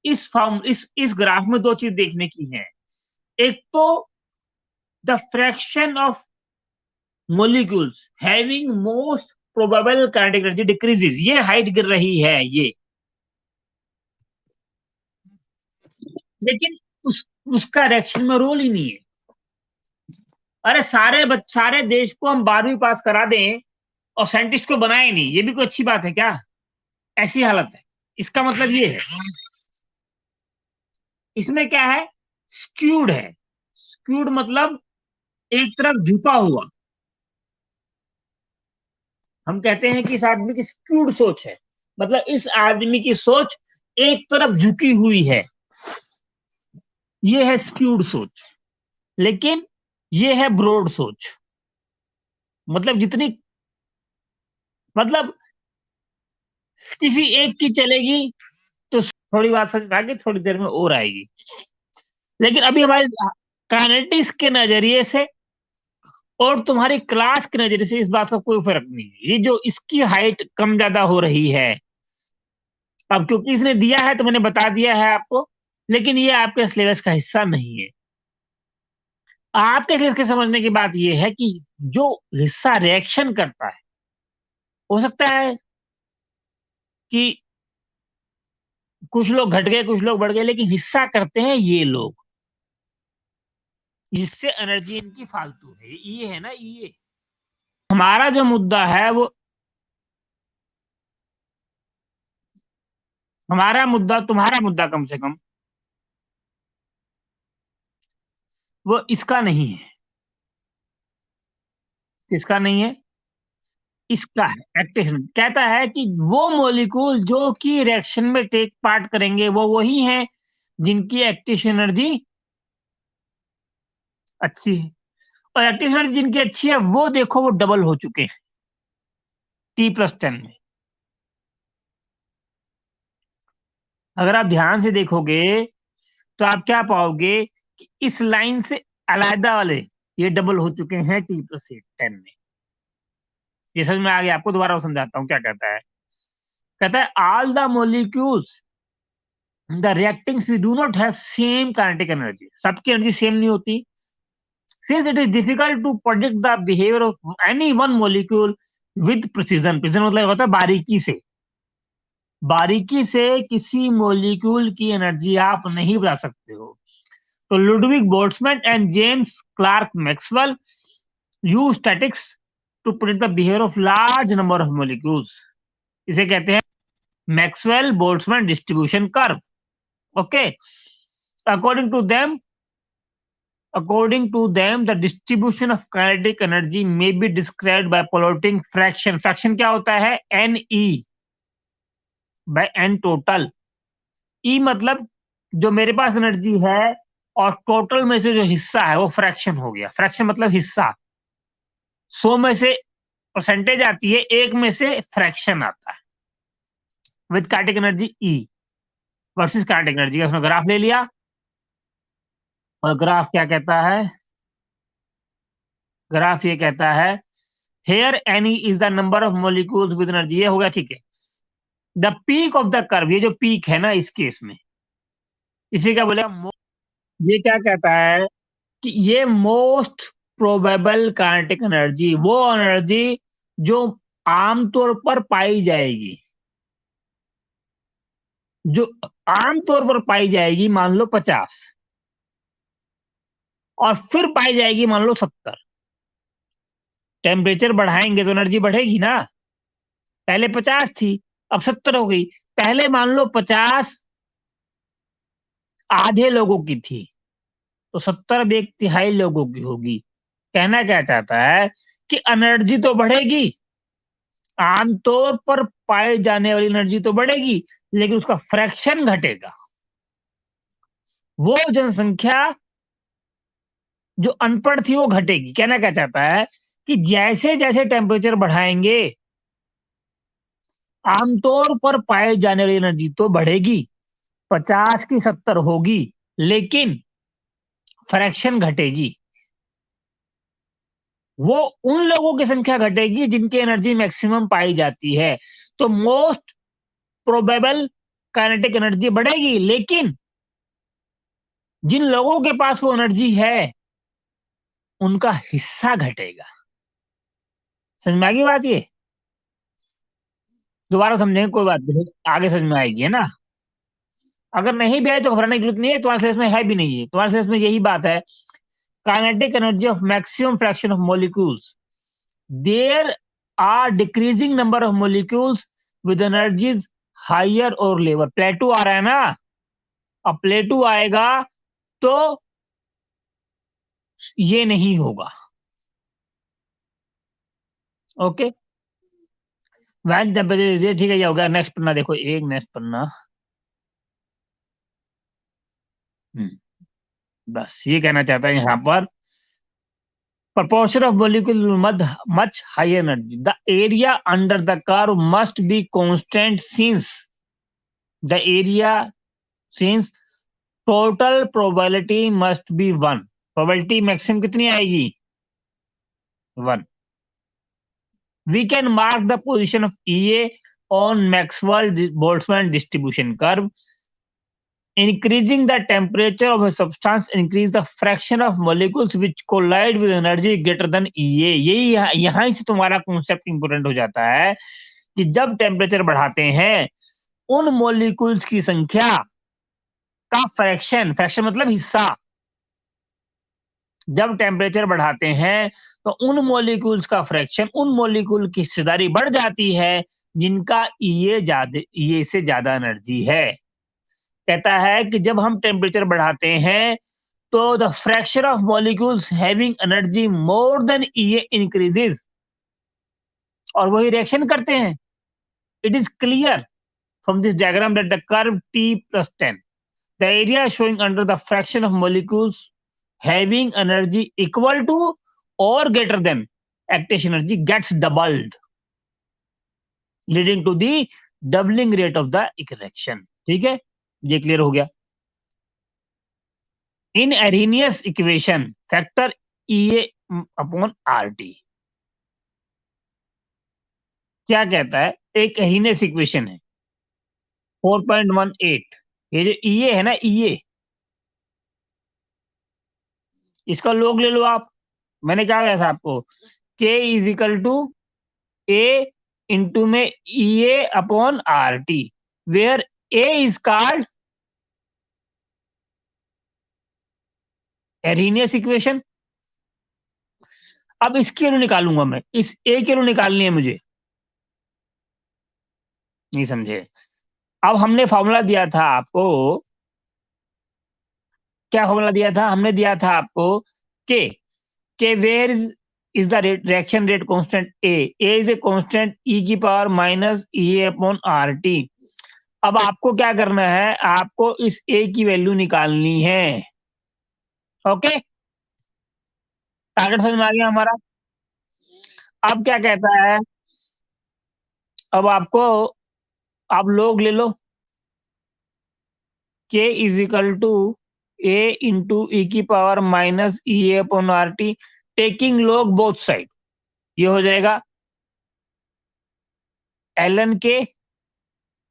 इस ग्राफ में दो चीज देखने की है। एक तो the fraction of molecules having most probable kinetic energy decreases, ये हाइट गिर रही है ये। लेकिन उसका रिएक्शन में रोल ही नहीं है। अरे सारे देश को हम 12वीं पास करा दें और साइंटिस्ट को बनाए नहीं, ये भी कोई अच्छी बात है क्या? ऐसी हालत है। इसका मतलब ये है, इसमें क्या है, स्क्यूड है। स्क्यूड मतलब एक तरफ झुका हुआ। हम कहते हैं कि इस आदमी की स्क्यूड सोच है, मतलब इस आदमी की सोच एक तरफ झुकी हुई है, ये है स्क्यूड सोच। लेकिन ये है ब्रॉड सोच, मतलब जितनी, मतलब किसी एक की चलेगी तो थोड़ी बात समझ में आ गई, थोड़ी देर में और आएगी। लेकिन अभी हमारे काइनेटिक्स के नजरिए से और तुम्हारी क्लास के नजरिए से इस बात का कोई फर्क नहीं है। ये जो इसकी हाइट कम ज्यादा हो रही है, अब क्योंकि इसने दिया है तो मैंने बता दिया है आपको, लेकिन ये आपके सिलेबस का हिस्सा नहीं है। आपके सिलेबस के समझने की बात ये है कि जो हिस्सा रिएक्शन करता है, हो सकता है कि कुछ लोग घट गए कुछ लोग बढ़ गए, लेकिन हिस्सा करते हैं ये लोग, जिससे एनर्जी इनकी फालतू है। ये है ना, ये हमारा जो मुद्दा है वो, हमारा मुद्दा, तुम्हारा मुद्दा कम से कम, वो इसका नहीं है। किसका नहीं है, इसका है। एक्टिव कहता है कि वो मॉलिक्यूल जो कि रिएक्शन में टेक पार्ट करेंगे वो वही हैं जिनकी एक्टिव एनर्जी अच्छी है। और एक्टिव एनर्जी जिनकी अच्छी है वो देखो, वो डबल हो चुके हैं T+10 में। अगर आप ध्यान से देखोगे तो आप क्या पाओगे कि इस लाइन से अलग वाले ये डबल हो चुके हैं T+10 में। ये समझ में आ गया आपको? दोबारा समझाता हूँ क्या कहता है। कहता है all the molecules the reacting we do not have same kinetic energy, सबकी एनर्जी सेम नहीं होती। Since it is difficult to predict the behaviour of any one molecule with precision, precision मतलब होता है बारीकी से, बारीकी से किसी मॉलिक्यूल की एनर्जी आप नहीं बता सकते हो। तो Ludwig Boltzmann and James Clerk Maxwell use statics to predict the behaviour of large number of molecules. इसे कहते हैं Maxwell Boltzmann distribution curve. Okay, according to them according to them, the distribution of kinetic energy may be described by plotting fraction. Fraction क्या होता है? Ne by n total. E मतलब जो मेरे पास energy है और टोटल में से जो हिस्सा है वो फ्रैक्शन हो गया। फ्रैक्शन मतलब हिस्सा। 100 में से परसेंटेज आती है, 1 में से फ्रैक्शन आता है। With kinetic energy E versus kinetic energy का उसने ग्राफ ले लिया, और ग्राफ क्या कहता है? ग्राफ ये कहता है here any is the number of molecules with energy. ये हो गया, ठीक है। The peak of the curve, ये जो पीक है ना इस केस में, इसे क्या बोले? ये क्या कहता है कि ये मोस्ट प्रोबेबल काइनेटिक एनर्जी, वो एनर्जी जो आमतौर पर पाई जाएगी, जो आमतौर पर पाई जाएगी, मान लो 50, और फिर पाई जाएगी मान लो 70। टेम्परेचर बढ़ाएंगे तो एनर्जी बढ़ेगी ना। पहले 50 थी, अब 70 हो गई। पहले मान लो 50 आधे लोगों की थी, तो 70 अब 1/3 लोगों की होगी। कहना क्या चाहता है कि एनर्जी तो बढ़ेगी, आमतौर पर पाए जाने वाली एनर्जी तो बढ़ेगी, लेकिन उसका फ्रैक्शन घटेगा। वो जनसंख्या जो अनपढ़ थी वो घटेगी। कहना क्या चाहता है कि जैसे जैसे टेम्परेचर बढ़ाएंगे, आमतौर पर पाए जाने वाली एनर्जी तो बढ़ेगी, 50 की 70 होगी, लेकिन फ्रैक्शन घटेगी। वो उन लोगों की संख्या घटेगी जिनकी एनर्जी मैक्सिमम पाई जाती है। तो मोस्ट प्रोबेबल काइनेटिक एनर्जी बढ़ेगी, लेकिन जिन लोगों के पास वो एनर्जी है उनका हिस्सा घटेगा। समझ में आ गई बात? ये दोबारा समझेंगे, कोई बात नहीं, आगे समझ में आएगी, है ना। अगर नहीं भी आए तो घबराने की जरूरत नहीं है, तुम्हारे सिलेबस में है भी नहीं है, तुम्हारे सिलेबस में यही बात है। Kinetic energy of maximum fraction of molecules, there are decreasing number of molecules with energies higher और लेवर। प्लेटू आ रहा है ना, अब प्लेटू आएगा तो ये नहीं होगा। ओके, वैन टेम्परेचर, ठीक है, ये हो गया। नेक्स्ट पन्ना देखो, एक नेक्स्ट पन्ना। बस ये कहना चाहता है यहाँ पर, proportion of molecule much higher energy. The area under the curve must be constant the area since total probability must be 1. Probability maximum कितनी आएगी? 1. We can mark the position of EA on Maxwell-Boltzmann distribution curve. Increasing the temperature of a substance increase the fraction of molecules which collide with energy greater than EA. यही यहाँ से तुम्हारा concept important हो जाता है कि जब temperature बढ़ाते हैं, उन मॉलिक्यूल्स की संख्या का फ्रैक्शन, फ्रैक्शन मतलब हिस्सा, जब टेम्परेचर बढ़ाते हैं तो उन मॉलिक्यूल्स का फ्रैक्शन, उन मॉलिक्यूल की हिस्सेदारी बढ़ जाती है जिनका EA से ज्यादा एनर्जी है। कहता है कि जब हम टेम्परेचर बढ़ाते हैं तो the fraction of molecules having energy more than EA increases, और वही रिएक्शन करते हैं। It is clear from this diagram that the curve T+10, the area showing under the fraction of molecules having energy equal to or greater than actation energy gets doubled, leading to the doubling rate of the equation। ठीक है, ये clear हो गया। In Arrhenius equation factor E upon R T क्या कहता है? एक एरिनियस equation है 4.18, ये जो ई है ना, ई इसका लोग ले लो आप। मैंने क्या कहा था आपको? K is equal to A into में E A upon R T, where A is called Arrhenius equation. अब इसकी वैल्यू निकालूंगा मैं, इस ए की वैल्यू निकालनी है मुझे। नहीं समझे? अब हमने फॉर्मूला दिया था आपको, क्या फॉर्मूला दिया था? हमने दिया था आपको K where is the reaction rate constant A is a constant E की power minus E upon R T. अब आपको क्या करना है? आपको इस ए की वैल्यू निकालनी है। ओके, टारगेट समझ में आ गया हमारा। अब क्या कहता है? अब आपको, आप लोग ले लो, K is equal to A into E की power minus E upon R T, taking log both side. ये हो जाएगा L N K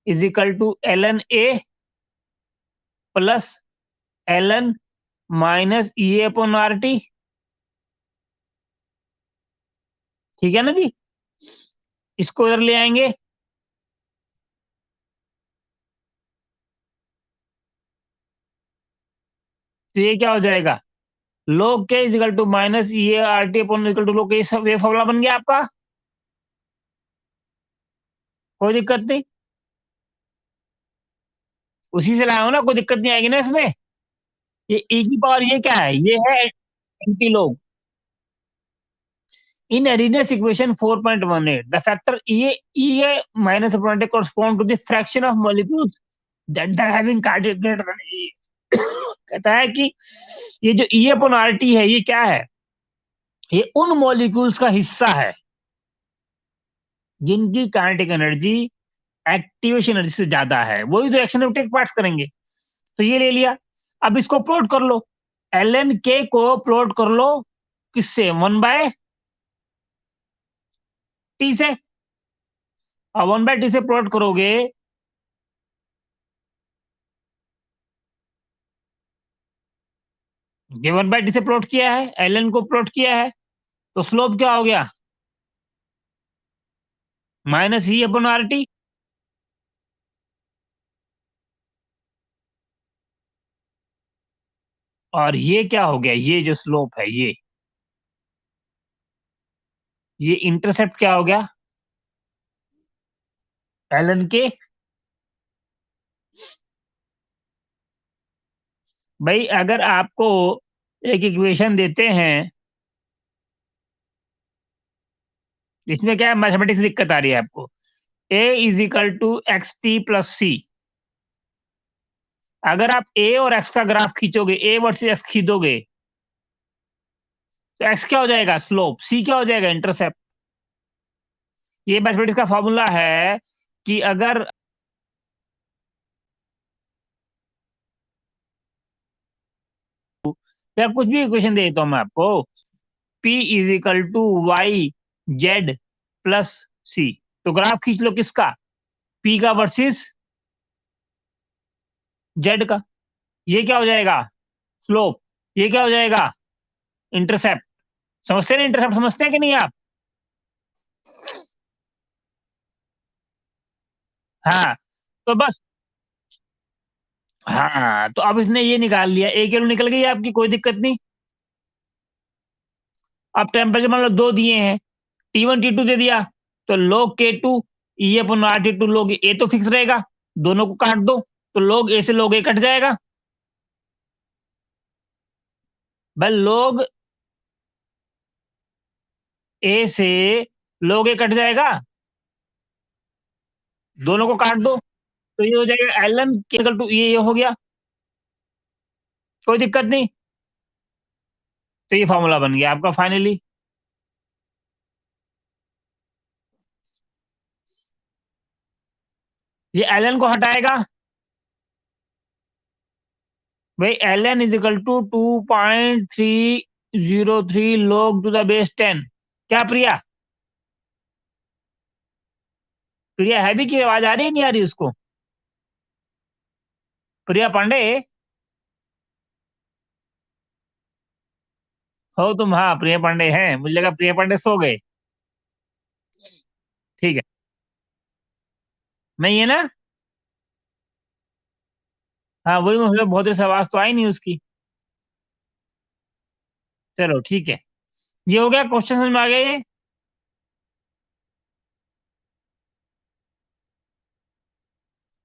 is equal to L N A plus L N minus E upon R T. ठीक है ना जी? इसको इधर ले आएंगे, तो ये क्या हो जाएगा? Log k is equal to minus E R T upon equal to log k, ये फॉर्मूला बन गया आपका। कोई दिक्कत नहीं, उसी से लाया हूं ना, कोई दिक्कत नहीं आएगी ना इसमें। ये ई की पावर ये क्या है? ये है एंटी लोग। In Arrhenius equation 4.18, the factor EA minus approximately correspond to the fraction of molecules that are having cardiac greater than E। कहता है कि ये जो E अपॉन आर टी है, ये क्या है? ये उन मॉलिक्यूल्स का हिस्सा है जिनकी काइनेटिक एनर्जी एक्टिवेशन एनर्जी से ज्यादा है, वही तो एक्शन टेक पार्ट्स करेंगे। तो ये ले लिया। अब इसको प्लॉट कर लो, एल एन के को प्लॉट कर लो किससे? 1/t से। और 1/t से प्लॉट करोगे, ये 1/t से प्लॉट किया है, एल एन को प्लॉट किया है, तो स्लोप क्या हो गया? Minus E upon R T. और ये क्या हो गया? ये जो स्लोप है, ये इंटरसेप्ट क्या हो गया? एल एन के। भाई अगर आपको एक इक्वेशन देते हैं, इसमें क्या मैथमेटिक्स दिक्कत आ रही है आपको? A is equal to X T plus C. अगर आप ए और एक्स का ग्राफ खींचोगे, ए वर्सेस एक्स खींचोगे, तो एक्स क्या हो जाएगा? स्लोप। सी क्या हो जाएगा? इंटरसेप्ट। ये मैथमेटिक्स का फॉर्मूला है कि अगर या कुछ भी इक्वेशन दे देता हूं मैं आपको, P is equal to Y Z plus C, तो ग्राफ खींच लो किसका? पी का वर्सेस जेड का। ये क्या हो जाएगा? स्लोप। ये क्या हो जाएगा? इंटरसेप्ट। समझते हैं ना? इंटरसेप्ट समझते हैं कि नहीं आप? हाँ, तो बस। हाँ, तो अब इसने ये निकाल लिया, एक किलो निकल गई आपकी, कोई दिक्कत नहीं। अब टेम्परेचर मान लो दो दिए हैं, T1 T2 दे दिया, तो log K2 E upon R T2 log A तो फिक्स रहेगा, दोनों को काट दो, तो log A से log A कट जाएगा। भाई log A से log A कट जाएगा, दोनों को काट दो, तो ये हो जाएगा ln K टू ये हो गया, कोई दिक्कत नहीं। तो ये फॉर्मूला बन गया आपका फाइनली। ये ln को हटाएगा, भाई ln is equal to 2.303 log to the base 10। क्या प्रिया? प्रिया हैवी की आवाज आ रही है नहीं आ रही उसको? प्रिया पांडे हो तुम? हाँ प्रिया पांडे हैं, मुझे लगा प्रिया पांडे सो गए। ठीक है, नहीं है ना? हाँ वही मैं सोचा, बहुत देर से आवाज तो आई नहीं उसकी। चलो ठीक है, ये हो गया क्वेश्चन, समझ में आ गया ये?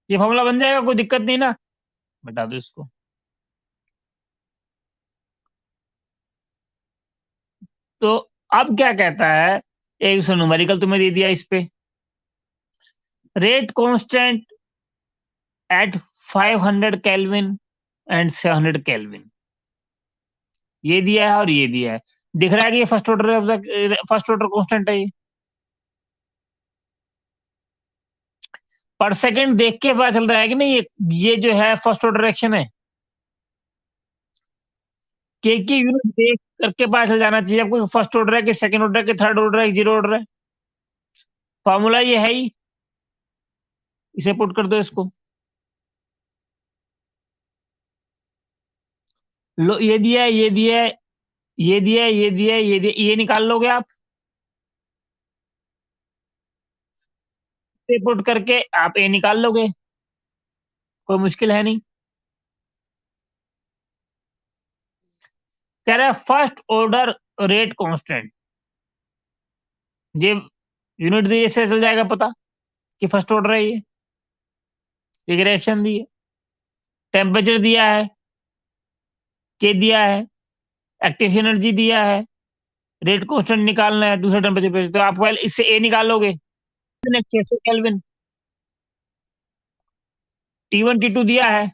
ये फॉर्मूला बन जाएगा, कोई दिक्कत नहीं ना? बता दो इसको। तो अब क्या कहता है, एक सौ न्यूमेरिकल तुम्हें दे दिया इस पे, rate constant eight 500 kelvin and 700 kelvin, ये दिया है और ये दिया है। दिख रहा है कि ये फर्स्ट ऑर्डर कांस्टेंट है ये। पर सेकंड देख के पता चल रहा है कि नहीं, ये जो है फर्स्ट ऑर्डर रिएक्शन है। के की यूनिट देख करके पता चल जाना चाहिए आपको, फर्स्ट ऑर्डर है कि सेकंड ऑर्डर है कि थर्ड ऑर्डर है कि जीरो ऑर्डर है। फॉर्मूला ये है ही, इसे पुट कर दो इसको। लो ये दिया है, ये दिया है, ये दिया है, ये दिया है, ये दिया, ये निकाल लोगे आप, इसे पुट करके आप ए निकाल लोगे, कोई मुश्किल है नहीं। कह रहा है फर्स्ट ऑर्डर रेट कांस्टेंट, ये यूनिट दिए से चल जाएगा पता कि फर्स्ट ऑर्डर है ये। एक रिएक्शन दी है, टेम्परेचर दिया है, के दिया है, एक्टिव एनर्जी दिया है, रेट कांस्टेंट निकालना है दूसरे टेम्परेचर पे, तो आप पहले इससे ए निकालोगे। 600 केल्विन, T1 T2 दिया है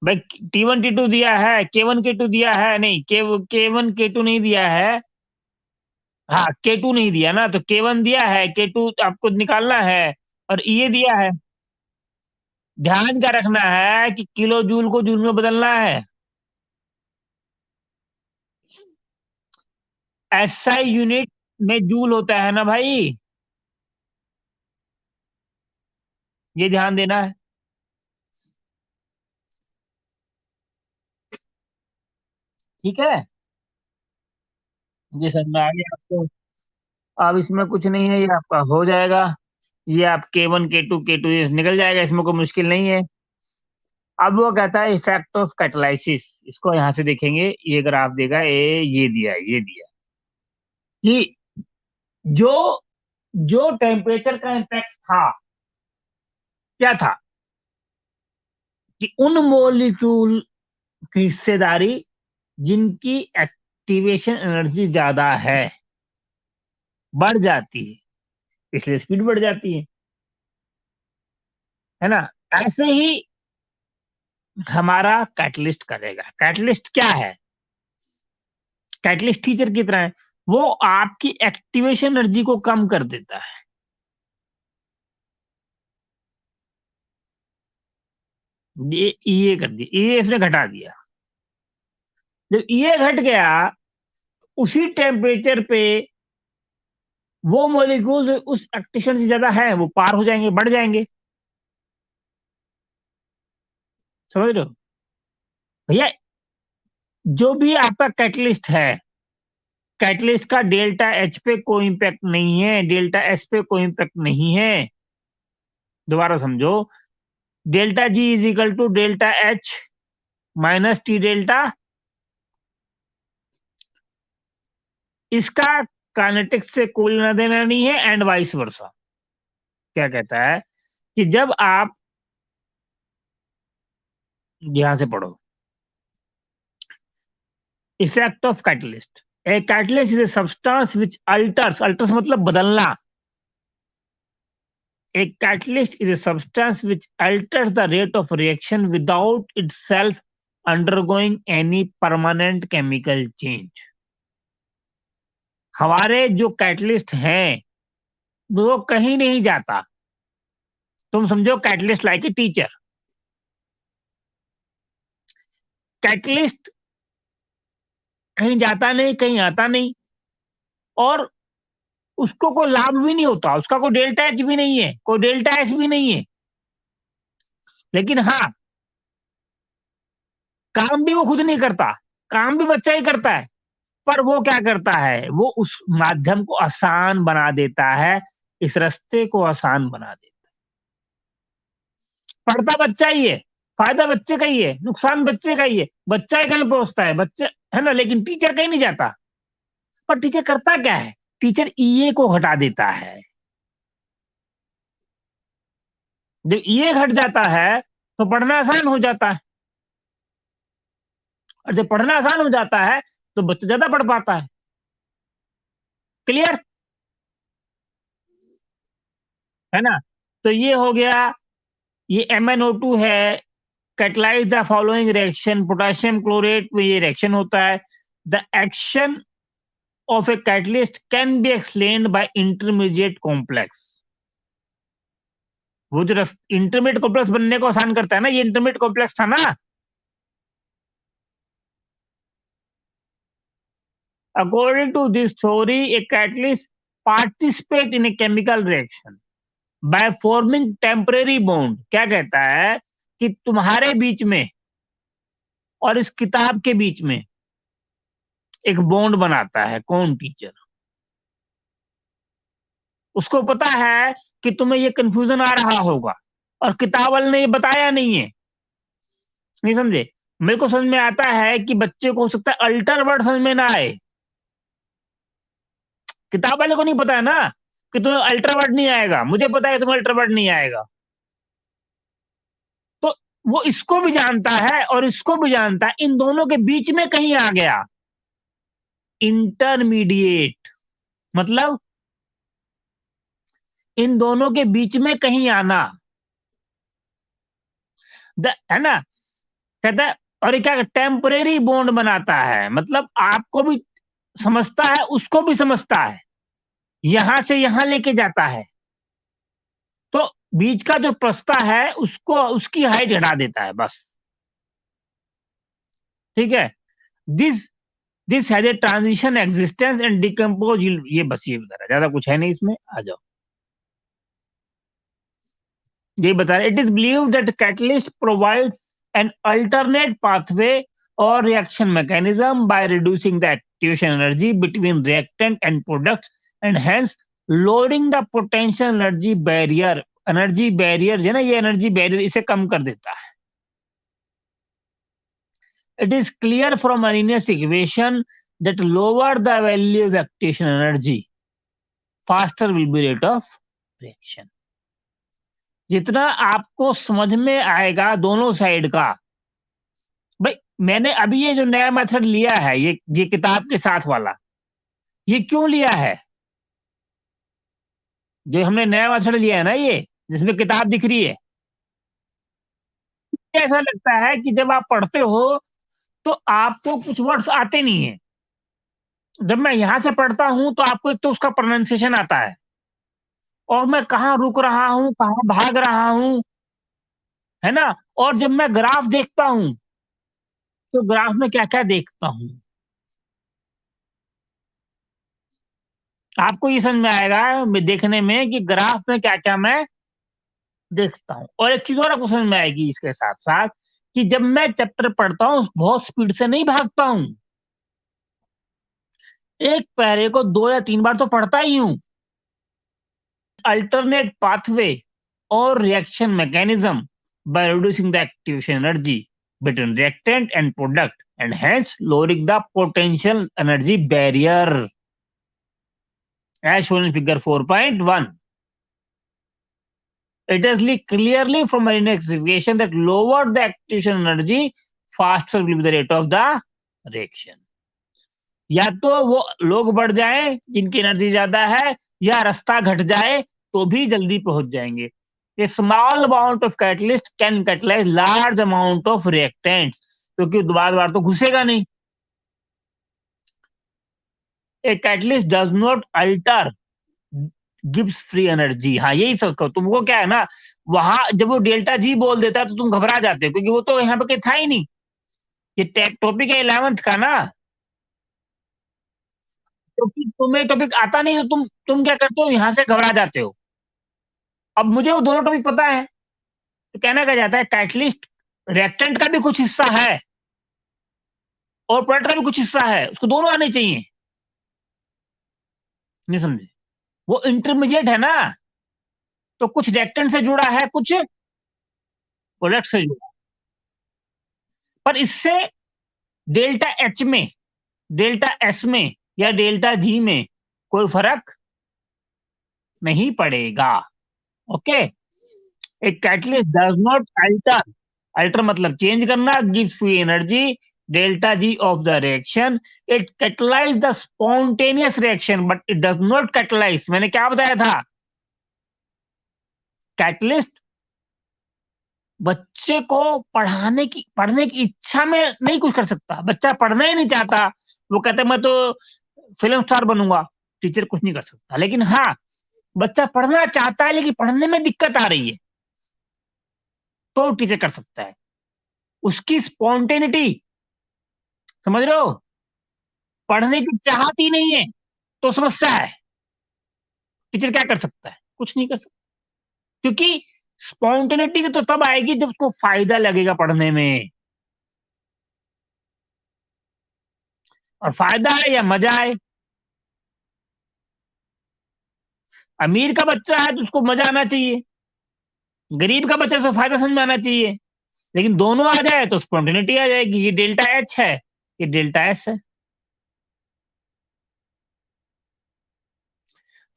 भाई, T1 T2 दिया है, K1 K2 दिया है, नहीं K1 K2 नहीं दिया है। हाँ K2 नहीं दिया ना, तो K1 दिया है, K2 आपको निकालना है, और ये दिया है। ध्यान क्या रखना है कि किलो जूल को जूल में बदलना है। एसआई यूनिट में जूल होता है ना भाई, ये ध्यान देना है। ठीक है, ये समझ में आ गया आपको? अब इसमें कुछ नहीं है, ये आपका हो जाएगा। ये आप K1 K2 निकल जाएगा, इसमें कोई मुश्किल नहीं है। अब वो कहता है इफेक्ट ऑफ कैटालिसिस, इसको यहां से देखेंगे, ये ग्राफ देगा ये दिया है, ये दिया है कि जो जो टेम्परेचर का इम्पैक्ट था, क्या था कि उन मोलिक्यूल की हिस्सेदारी जिनकी एक्टिवेशन एनर्जी ज्यादा बढ़ जाती है, इसलिए स्पीड बढ़ जाती है ना? ऐसे ही हमारा कैटलिस्ट करेगा। कैटलिस्ट क्या है? कैटलिस्ट टीचर की तरह है, वो आपकी एक्टिवेशन एनर्जी को कम कर देता है। ये कर दिया, ये इसने घटा दिया। जब ये घट गया, उसी टेम्परेचर पे वो मॉलिक्यूल उस एक्टिवेशन से ज्यादा है, वो पार हो जाएंगे, बढ़ जाएंगे। समझ रहे हो भैया? जो भी आपका कैटलिस्ट है, कैटलिस्ट का डेल्टा एच पे कोई इंपैक्ट नहीं है, डेल्टा एस पे कोई इंपैक्ट नहीं है। दोबारा समझो, delta G is equal to delta H minus T delta, इसका काइनेटिक्स से कोई लेना देना नहीं है, एंड वाइस वर्सा। क्या कहता है कि जब आप यहां से पढ़ो, effect of catalyst, a catalyst is a substance which altars मतलब बदलना। A catalyst is a substance which alters the rate of reaction without itself undergoing any permanent chemical change। हमारे जो कैटलिस्ट हैं वो कहीं नहीं जाता, तुम समझो catalyst like a teacher. Catalyst कहीं जाता नहीं, कहीं आता नहीं, और उसको कोई लाभ भी नहीं होता, उसका कोई डेल्टा एच भी नहीं है, कोई डेल्टा एस भी नहीं है। लेकिन हाँ, काम भी वो खुद नहीं करता, काम भी बच्चा ही करता है। पर वो क्या करता है, वो उस माध्यम को आसान बना देता है, इस रास्ते को आसान बना देता है। पढ़ता बच्चा ही है, फायदा बच्चे का ही है, नुकसान बच्चे का ही है, बच्चा ही कहीं पहुंचता है, बच्चे है ना, लेकिन टीचर कहीं नहीं जाता। पर टीचर करता क्या है, टीचर ईए को हटा देता है। जब ईए घट जाता है तो पढ़ना आसान हो जाता है, और जब पढ़ना आसान हो जाता है तो बच्चा ज्यादा पढ़ पाता है। क्लियर है ना? तो ये हो गया, ये MnO2 है, catalyse the following reaction, potassium chlorate में ये रिएक्शन होता है। The action of a catalyst can be explained bye intermediate complex. वो जो इंटरमीडिएट कॉम्प्लेक्स बनने को आसान करता है ना, ये इंटरमीडिएट कॉम्प्लेक्स था ना। According to this theory, a catalyst participate in a chemical reaction by forming temporary bond. क्या कहता है कि तुम्हारे बीच में और इस किताब के बीच में एक बॉन्ड बनाता है। कौन? टीचर। उसको पता है कि तुम्हें ये कंफ्यूजन आ रहा होगा, और किताब वाले ने ये बताया नहीं है। नहीं समझे? मेरे को समझ में आता है कि बच्चे को हो सकता है अल्टर वर्ड समझ में ना आए, किताब वाले को नहीं पता है ना कि तुम्हें अल्टर वर्ड नहीं आएगा, मुझे पता है तुम्हें अल्टर वर्ड नहीं आएगा। तो वो इसको भी जानता है और इसको भी जानता है, इन दोनों के बीच में कहीं आ गया इंटरमीडिएट, मतलब इन दोनों के बीच में कहीं आना, है ना। कहता है, और ये क्या टेम्परेरी बॉन्ड बनाता है, मतलब आपको भी समझता है, उसको भी समझता है, यहां से यहां लेके जाता है। तो बीच का जो प्रस्ता है उसको, उसकी हाइट हटा देता है बस। ठीक है। This this has a transition existence and decompose. ये बस ये बता रहा है, ज्यादा कुछ है नहीं इसमें, आ जाओ। ये बता रहा है, it is believe that catalyst provides an alternate pathway और reaction mechanism by reducing the activation energy between reactant and products and hence lowering the potential energy barrier. Energy barrier है ना, ये एनर्जी बैरियर इसे कम कर देता है। It is clear from Arrhenius equation that lower the value of activation energy, faster will be rate of reaction. जितना आपको समझ में आएगा दोनों साइड का, भाई मैंने अभी ये जो नया मेथड लिया है, ये किताब के साथ वाला, ये क्यों लिया है? जो हमने नया मेथड लिया है ना, ये जिसमें किताब दिख रही है, ऐसा लगता है कि जब आप पढ़ते हो तो आपको कुछ वर्ड्स आते नहीं है। जब मैं यहां से पढ़ता हूं तो आपको एक तो उसका प्रोनाउंसिएशन आता है, और मैं कहाँ रुक रहा हूँ, कहाँ भाग रहा हूँ, है ना। और जब मैं ग्राफ देखता हूँ तो ग्राफ में क्या क्या देखता हूँ, आपको ये समझ में आएगा देखने में कि ग्राफ में क्या क्या मैं देखता हूँ। और एक चीज और आपको समझ में आएगी इसके साथ साथ, कि जब मैं चैप्टर पढ़ता हूँ बहुत स्पीड से नहीं भागता हूँ, एक पैरे को 2 या 3 बार तो पढ़ता ही हूँ। Alternate pathway or reaction mechanism by reducing the activation energy between reactant and product and hence lowering the potential energy barrier as shown in figure 4.1. It is clearly from an exhibition that lower the activation energy, faster will be the rate of the reaction. या तो वो लोग बढ़ जाए जिनकी energy ज्यादा है, या रास्ता घट जाए तो भी जल्दी पहुंच जाएंगे। A small amount of catalyst can catalyze large amount of reactants, क्योंकि बार बार तो घुसेगा नहीं। A catalyst does not alter gives free energy. हाँ यही सोचो, तुमको क्या है ना, वहां जब वो डेल्टा जी बोल देता है तो तुम घबरा जाते हो, क्योंकि वो तो यहाँ पे कहीं था ही नहीं। ये टॉपिक है 11th का ना, क्योंकि तुम्हें टॉपिक आता नहीं तो तुम क्या करते हो, यहाँ से घबरा जाते हो। अब मुझे वो दोनों टॉपिक पता है, तो कहना क्या जाता है, कैटलिस्ट रिएक्टेंट का भी कुछ हिस्सा है और प्रोडक्ट का भी कुछ हिस्सा है, उसको दोनों आने चाहिए। नहीं समझे? वो इंटरमीडिएट है ना, तो कुछ रिएक्टेंट से जुड़ा है, कुछ प्रोडक्ट से जुड़ा। पर इससे डेल्टा एच में, डेल्टा एस में या डेल्टा जी में कोई फर्क नहीं पड़ेगा। ओके। एक catalyst does not alter, alter मतलब चेंज करना, gives free energy delta G of the reaction. It catalyse the spontaneous reaction but it does not catalyse, मैंने क्या बताया था, कैटलिस्ट बच्चे को पढ़ने की इच्छा में नहीं कुछ कर सकता। बच्चा पढ़ना ही नहीं चाहता, वो कहता है मैं तो फिल्म स्टार बनूंगा, टीचर कुछ नहीं कर सकता। लेकिन हाँ, बच्चा पढ़ना चाहता है लेकिन पढ़ने में दिक्कत आ रही है, तो टीचर कर सकता है। उसकी स्पॉन्टेनिटी, समझ रहे हो, पढ़ने की चाहत ही नहीं है, तो समस्या है। टीचर क्या कर सकता है, कुछ नहीं कर सकता, क्योंकि स्पॉन्टेनिटी तो तब आएगी जब उसको फायदा लगेगा पढ़ने में, और फायदा है या मजा आए। अमीर का बच्चा है तो उसको मजा आना चाहिए, गरीब का बच्चा से फायदा समझ में आना चाहिए। लेकिन दोनों आ जाए तो स्पॉन्टेनिटी आ जाएगी। ये डेल्टा एच है, ये डेल्टा एस है।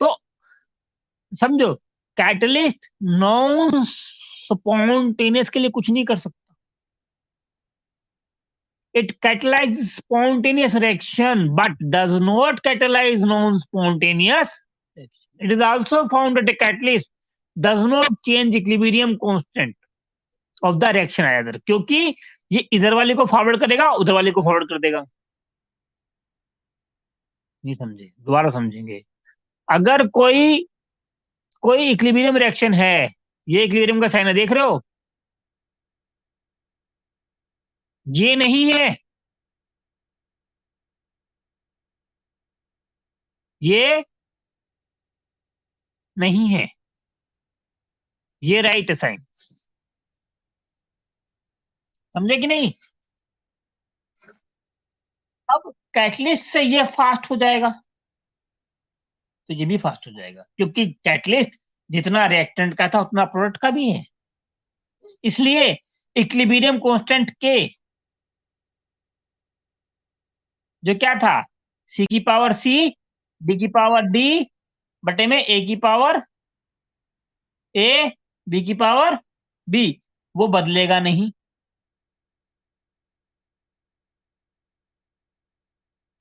तो समझो, कैटलिस्ट नॉन स्पॉन्टेनियस के लिए कुछ नहीं कर सकता। It catalyze spontaneous reaction but does not catalyze non-spontaneous reaction. It is also found that a catalyst does not change equilibrium constant of the reaction either, क्योंकि ये इधर वाले को फॉरवर्ड करेगा, उधर वाले को फॉरवर्ड कर देगा। नहीं समझे? दोबारा समझेंगे। अगर कोई कोई इक्विलिब्रियम रिएक्शन है, ये इक्विलिब्रियम का साइन है, देख रहे हो, ये नहीं है, ये नहीं है, ये राइट है साइन। समझे कि नहीं? अब कैटलिस्ट से ये फास्ट हो जाएगा, तो ये भी फास्ट हो जाएगा, क्योंकि कैटलिस्ट जितना रिएक्टेंट का था उतना प्रोडक्ट का भी है। इसलिए इक्विलिब्रियम कांस्टेंट के जो क्या था, सी की पावर सी, डी की पावर डी, बटे में ए की पावर ए, बी की पावर बी, वो बदलेगा नहीं,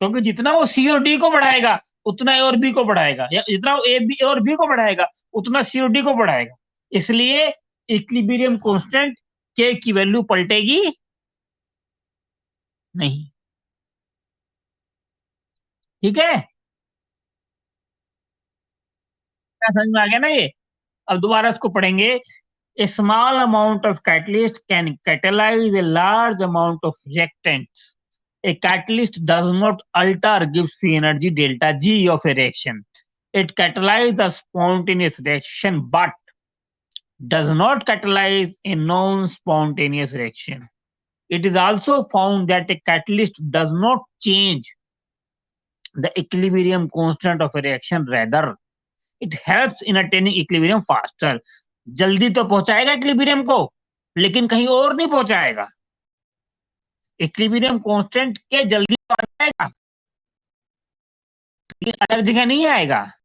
क्योंकि जितना वो सी और डी को बढ़ाएगा उतना ए और बी को बढ़ाएगा, या जितना वो ए बी और बी को बढ़ाएगा उतना सी और डी को बढ़ाएगा। इसलिए इक्विलिब्रियम कांस्टेंट के की वैल्यू पलटेगी नहीं। ठीक है, क्या समझ में आ गया ना ये? अब दोबारा इसको पढ़ेंगे। A small amount of catalyst can catalyse a large amount of reactant. A catalyst does not alter gives free energy delta G of a reaction. It catalyzes the spontaneous reaction but does not catalyze a non-spontaneous reaction. It is also found that a catalyst does not change the equilibrium constant of a reaction, rather it helps in attaining equilibrium faster. जल्दी तो पहुंचाएगा equilibrium को, लेकिन कहीं और नहीं पहुंचाएगा। Equilibrium constant के जल्दी तो आ जाएगा, लेकिन अलग जगह नहीं आएगा।